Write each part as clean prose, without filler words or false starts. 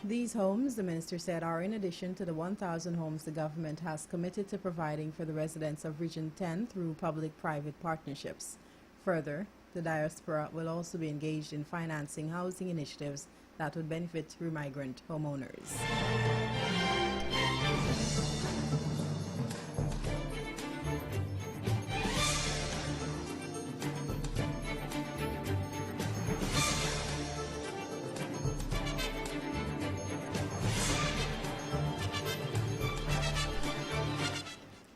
These homes, the minister said, are in addition to the 1,000 homes the government has committed to providing for the residents of Region 10 through public-private partnerships. Further, the diaspora will also be engaged in financing housing initiatives that would benefit migrant homeowners.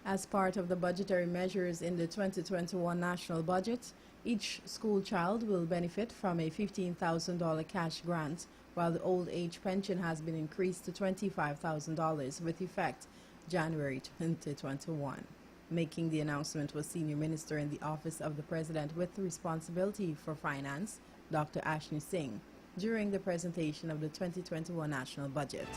As part of the budgetary measures in the 2021 national budget, each school child will benefit from a $15,000 cash grant, while the old age pension has been increased to $25,000 with effect January 2021. Making the announcement was Senior Minister in the Office of the President with the responsibility for finance, Dr. Ashni Singh, during the presentation of the 2021 national budget.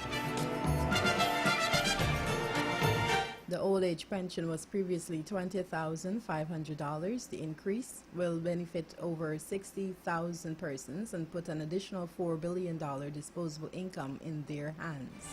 The old age pension was previously $20,500. The increase will benefit over 60,000 persons and put an additional $4 billion disposable income in their hands.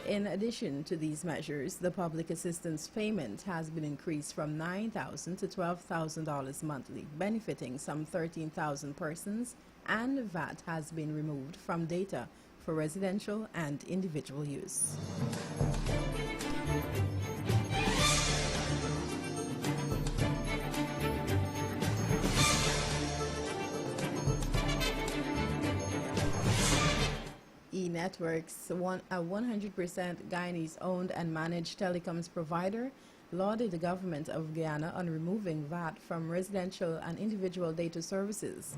In addition to these measures, the public assistance payment has been increased from $9,000 to $12,000 monthly, benefiting some 13,000 persons, and VAT has been removed from data for residential and individual use. E-Networks, a 100% Guyanese-owned and managed telecoms provider, lauded the government of Guyana on removing VAT from residential and individual data services.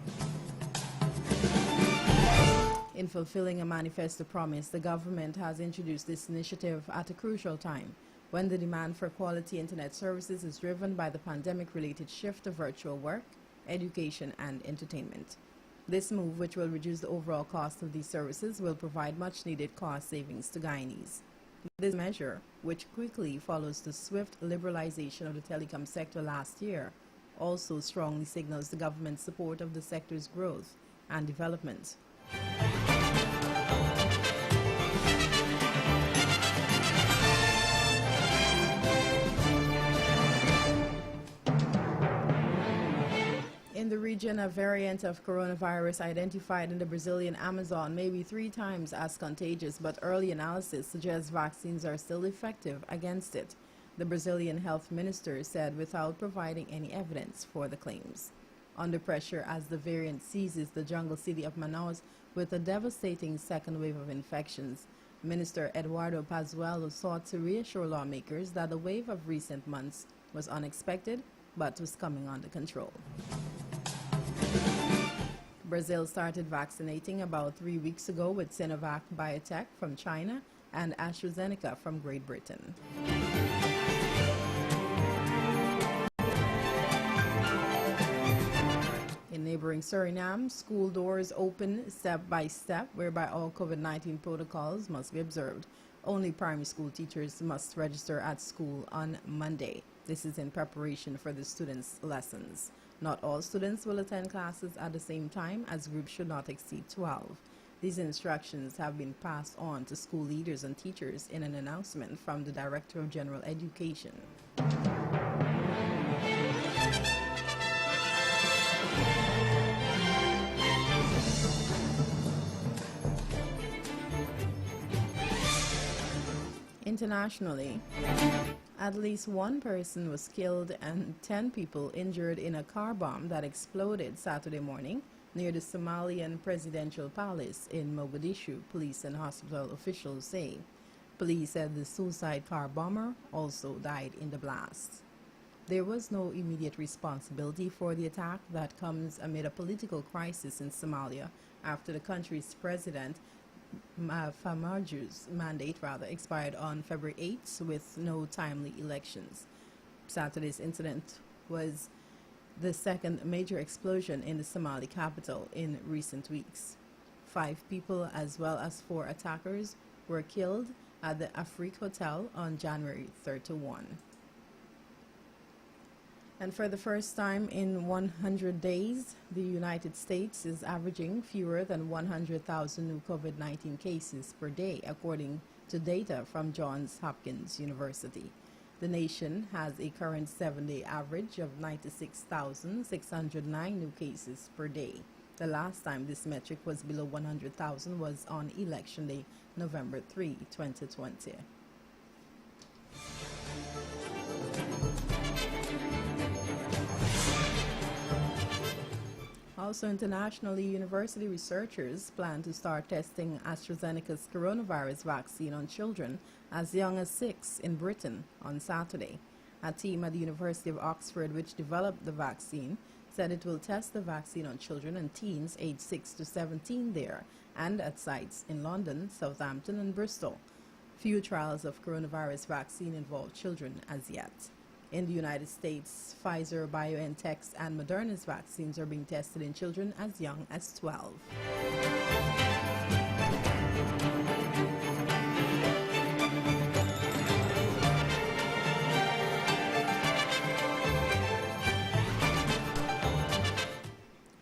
In fulfilling a manifesto promise, the government has introduced this initiative at a crucial time, when the demand for quality internet services is driven by the pandemic-related shift to virtual work, education, and entertainment. This move, which will reduce the overall cost of these services, will provide much-needed cost savings to Guyanese. This measure, which quickly follows the swift liberalization of the telecom sector last year, also strongly signals the government's support of the sector's growth and development. In the region, a variant of coronavirus identified in the Brazilian Amazon may be 3 times as contagious, but early analysis suggests vaccines are still effective against it, the Brazilian health minister said without providing any evidence for the claims. Under pressure as the variant seizes the jungle city of Manaus with a devastating second wave of infections, Minister Eduardo Pazuello sought to reassure lawmakers that the wave of recent months was unexpected but was coming under control. Brazil started vaccinating about 3 weeks ago with Sinovac Biotech from China and AstraZeneca from Great Britain. In neighboring Suriname, school doors open step by step, whereby all COVID-19 protocols must be observed. Only primary school teachers must register at school on Monday. This is in preparation for the students' lessons. Not all students will attend classes at the same time, as groups should not exceed 12. These instructions have been passed on to school leaders and teachers in an announcement from the Director of General Education. Internationally, at least 1 person was killed and 10 people injured in a car bomb that exploded Saturday morning near the Somalian presidential palace in Mogadishu, police and hospital officials say. Police said the suicide car bomber also died in the blast. There was no immediate responsibility for the attack that comes amid a political crisis in Somalia after the country's president Farmajo's mandate expired on February 8th with no timely elections. Saturday's incident was the second major explosion in the Somali capital in recent weeks. 5 people as well as 4 attackers were killed at the Afrique Hotel on January 31. And for the first time in 100 days, the United States is averaging fewer than 100,000 new COVID-19 cases per day, according to data from Johns Hopkins University. The nation has a current 7-day average of 96,609 new cases per day. The last time this metric was below 100,000 was on Election Day, November 3, 2020. Also internationally, university researchers plan to start testing AstraZeneca's coronavirus vaccine on children as young as 6 in Britain on Saturday. A team at the University of Oxford, which developed the vaccine, said it will test the vaccine on children and teens aged 6 to 17 there and at sites in London, Southampton and Bristol. Few trials of coronavirus vaccine involve children as yet. In the United States, Pfizer, BioNTech's and Moderna's vaccines are being tested in children as young as 12.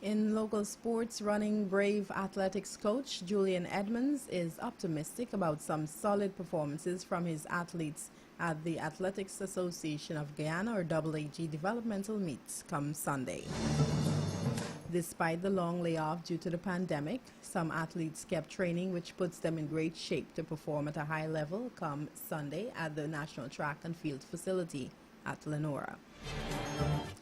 In local sports, running Brave Athletics coach Julian Edmonds is optimistic about some solid performances from his athletes at the Athletics Association of Guyana, or AAG, developmental meets come Sunday. Despite the long layoff due to the pandemic, some athletes kept training, which puts them in great shape to perform at a high level come Sunday at the National Track and Field Facility at Lenora.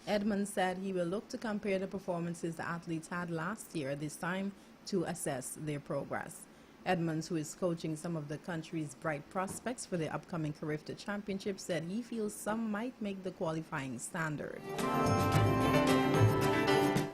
Edmonds said he will look to compare the performances the athletes had last year this time to assess their progress. Edmonds, who is coaching some of the country's bright prospects for the upcoming Carifta Championship, said he feels some might make the qualifying standard.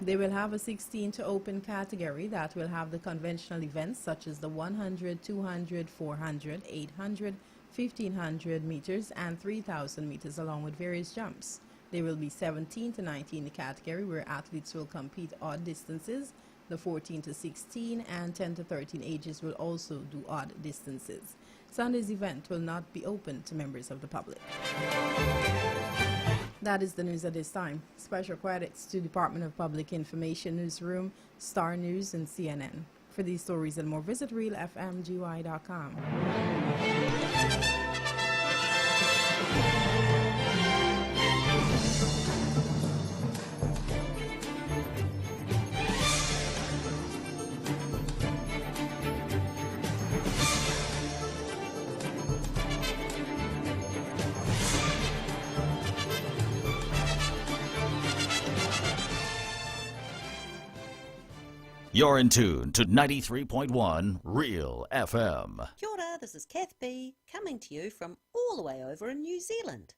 They will have a 16 to open category that will have the conventional events such as the 100, 200, 400, 800, 1500 meters and 3000 meters, along with various jumps. There will be 17 to 19 category where athletes will compete odd distances. The 14 to 16 and 10 to 13 ages will also do odd distances. Sunday's event will not be open to members of the public. That is the news at this time. Special credits to Department of Public Information Newsroom, Star News, and CNN. For these stories and more, visit realfmgy.com. You're in tune to 93.1 Real FM. Kia ora, this is Kath B, coming to you from all the way over in New Zealand.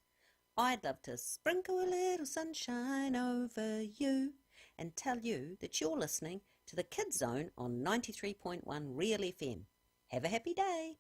I'd love to sprinkle a little sunshine over you and tell you that you're listening to the Kids Zone on 93.1 Real FM. Have a happy day.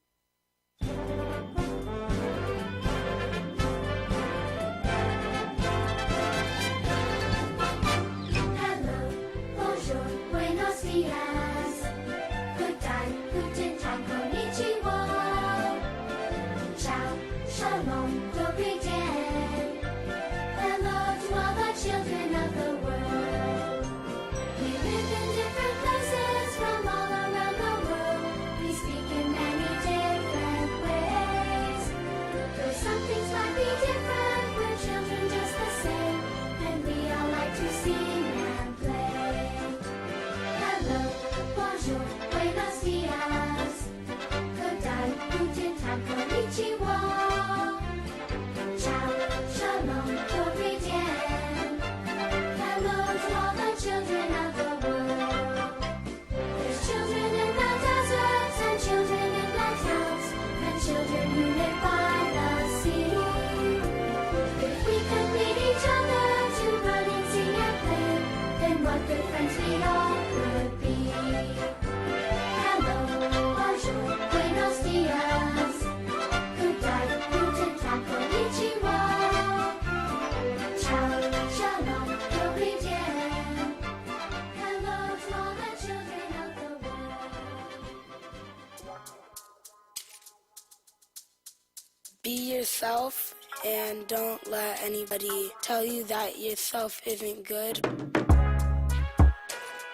Be yourself and don't let anybody tell you that yourself isn't good.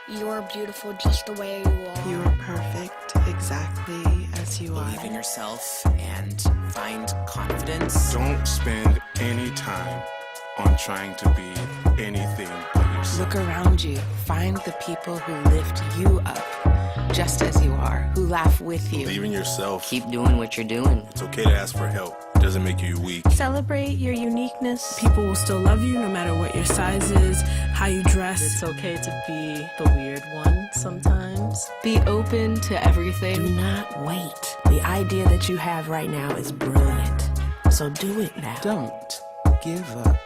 You're beautiful just the way you are. You are perfect exactly as you are. Believe in yourself and find confidence. Don't spend any time on trying to be anything but yourself. Look around you. Find the people who lift you up just as you are, who laugh with you. Believe in yourself. Keep doing what you're doing. It's okay to ask for help. It doesn't make you weak. Celebrate your uniqueness. People will still love you no matter what your size is, how you dress. It's okay to be the weird one sometimes. Be open to everything. Do not wait. The idea that you have right now is brilliant. So do it now. Don't give up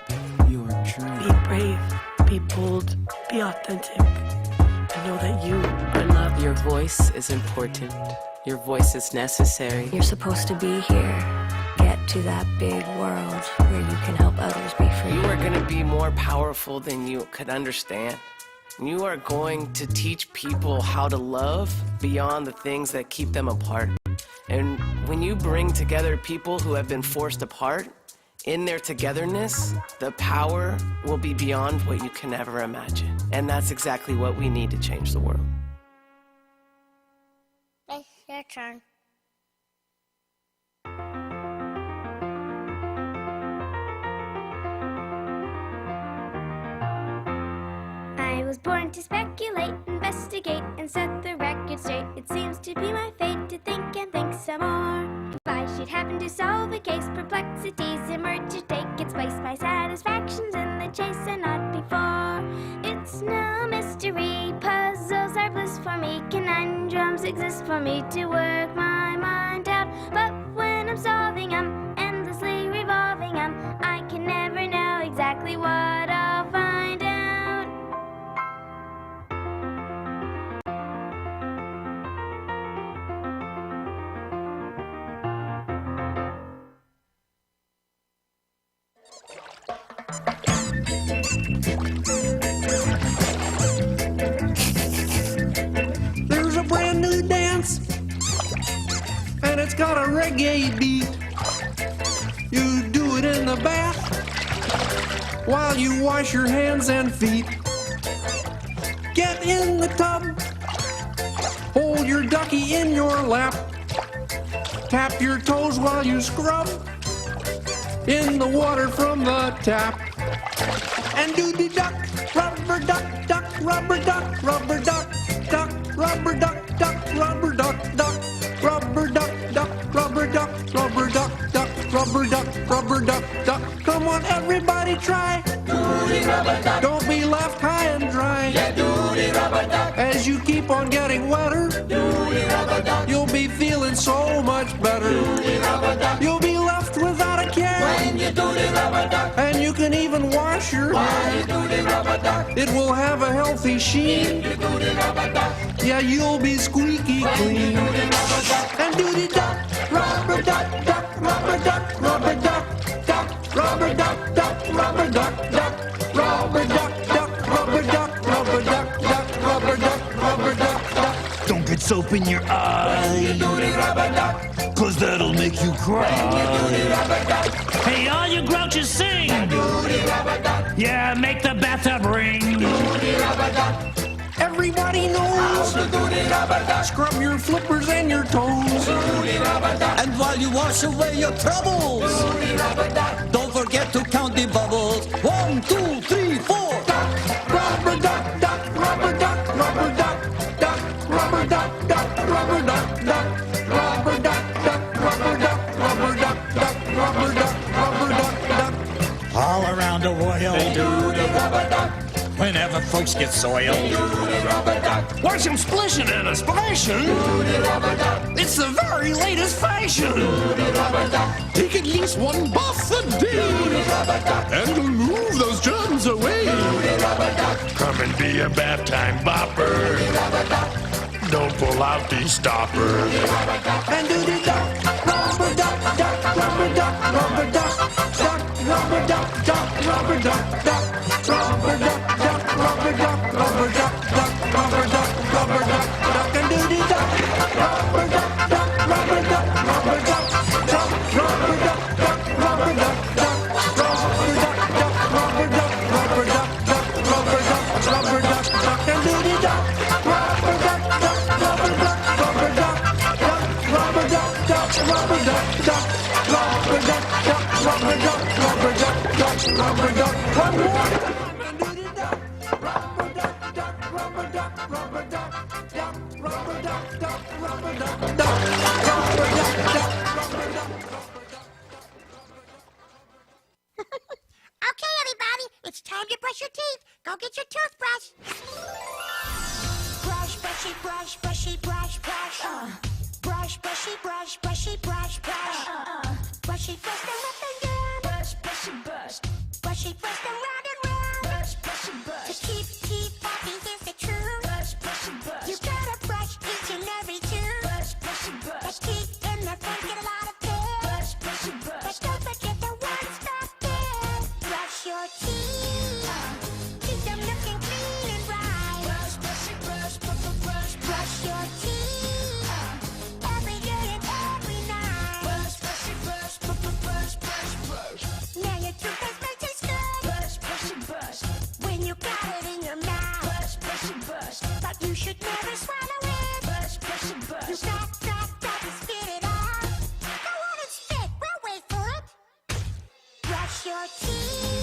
your dream. Be brave, be bold, be authentic, and know that you are loved. Your voice is important. Your voice is necessary. You're supposed to be here. Get to that big world where you can help others be free. You are going to be more powerful than you could understand. You are going to teach people how to love beyond the things that keep them apart. And when you bring together people who have been forced apart, in their togetherness, the power will be beyond what you can ever imagine. And that's exactly what we need to change the world. It's your turn. I was born to speculate, investigate, and set the record straight. It seems to be my fate to think and think some more. If I should happen to solve a case, perplexities emerge to take its place. My satisfaction's in the chase and not before. It's no mystery, puzzles are bliss for me. Conundrums exist for me to work my mind out. But when I'm solving 'em, endlessly revolving 'em, I can never know exactly what I'll find out. There's a brand new dance, and it's got a reggae beat. You do it in the bath while you wash your hands and feet. Get in the tub, hold your ducky in your lap, tap your toes while you scrub in the water from the tap. And do the duck, rubber duck, duck, rubber duck, rubber duck, duck, rubber duck, duck, rubber duck, duck, rubber duck, duck, rubber duck, rubber duck, duck, rubber duck, rubber duck, duck. Come on, everybody, try. Don't be left high and dry. As you keep on getting wetter, you'll be feeling so much better. You'll be left without a care. And you can even wash your hair. It will have a healthy sheen. Yeah, you'll be squeaky clean. And do the duck, rubber duck, duck, rubber duck, rubber duck, duck, rubber duck, duck, rubber duck, duck, rubber duck, duck, rubber duck, rubber duck, duck, rubber duck, rubber duck, duck. Don't get soap in your eye, 'cause that'll make you cry. Hey, all you grouches sing! Yeah, make the bathtub ring! Everybody knows. Scrub your flippers and your toes. And while you wash away your troubles, don't forget to count the bubbles. 1, 2, 3, 4. Rubber duck, duck, rubber duck, rubber duck, duck, rubber duck, duck, rubber duck, duck, rubber duck, duck, rubber duck, rubber duck, duck, rubber duck, rubber duck, duck. All around the world, They do the rubber duck. whenever folks get soiled. Watch him splishing in a splashing! It's the very latest fashion. Take at least one bath a day, and you'll move those germs away. Come and be a bath time bopper. Don't pull out the stopper. And do the duck, rubber duck, duck, rubber duck, rubber duck, duck, rubber duck, duck, rubber duck, duck, rubber duck, duck, rubber duck, rubber duck, duck, rubber duck, rubber duck, duck, and do the duck, rubber duck, duck, rubber duck, rubber duck, duck, rubber duck, duck, rubber duck, duck. rubber duck, duck, rubber duck, duck, rubber duck, rubber duck, duck, rubber duck. One more. Rubber duck, duck, rubber duck, rubber duck, duck, rubber duck, duck, rubber duck, duck, rubber duck, duck, rubber duck. Okay, everybody, it's time to brush your teeth. Go get your toothbrush. Brush, brushy, brush, brushy, brush, brush. Brush, brushy, brush, brushy, brush, brush. Brushy first and up and down. Brush, brushy, brush. Brushy first and round and round. Brush, brushy, brush. To keep teeth happy, here's the truth. Brush, brushy, brush. You gotta brush each and every tooth. Brush, brushy, brush. The teeth in the front get a lot of pay. Brush, brushy, brush. But don't forget the ones back there. Brush your teeth. Keep them looking clean and bright. Brush, brushy, brush, brush, brush. Brush your teeth. Every day and every night. Brush, brushy, brush, brush, brush, brush, brush. Now your toothpaste may taste good. Brush, brushy, brush. When you got it in your mouth. Brush, brushy, brush. But you should never swallow it. Brush, brushy, brush. You got to spit it out. Go on and spit. We'll wait for it. Brush your teeth.